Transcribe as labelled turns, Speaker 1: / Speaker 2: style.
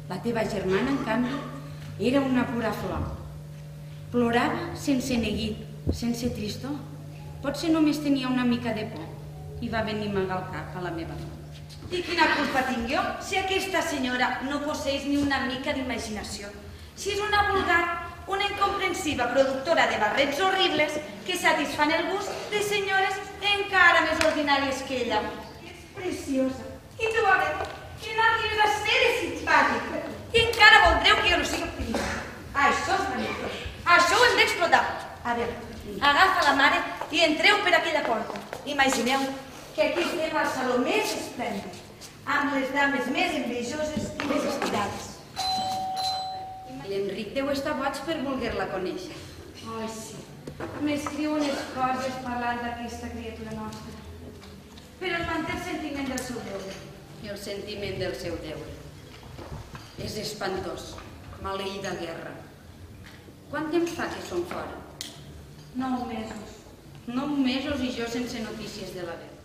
Speaker 1: La teva germana, en canvi, era una pura flor. Plorava sense neguit, sense tristor. Potser només tenia una mica de por i va venir amagar el cap a la meva flor.
Speaker 2: I quina culpa tinc jo, si aquesta senyora no posseix ni una mica d'imaginació? Si és una vulgar, una incomprensiva productora de barrets horribles que satisfan el gust de senyores encara més ordinàries que ella. És preciosa. I tu, a veure, que no arribes a ser simpàtica. I encara voldreu que jo no sigui optimista. Això és magnífic. Això ho hem d'explotar. A veure, agafa la mare i entreu per aquella porta. Imagineu que aquí estem al saló més esplèndid, amb les dames més envejoses i més estirades.
Speaker 1: L'Enric deu estar boig per voler-la conèixer.
Speaker 2: Ai, sí. M'escriu unes coses parlant d'aquesta criatura nostra. Però el manté el sentiment del seu deure.
Speaker 1: I el sentiment del seu deure. És espantós. Maleïda guerra. Quant temps fa que som fora?
Speaker 2: 9 mesos.
Speaker 1: 9 mesos i jo sense notícies de la Bet.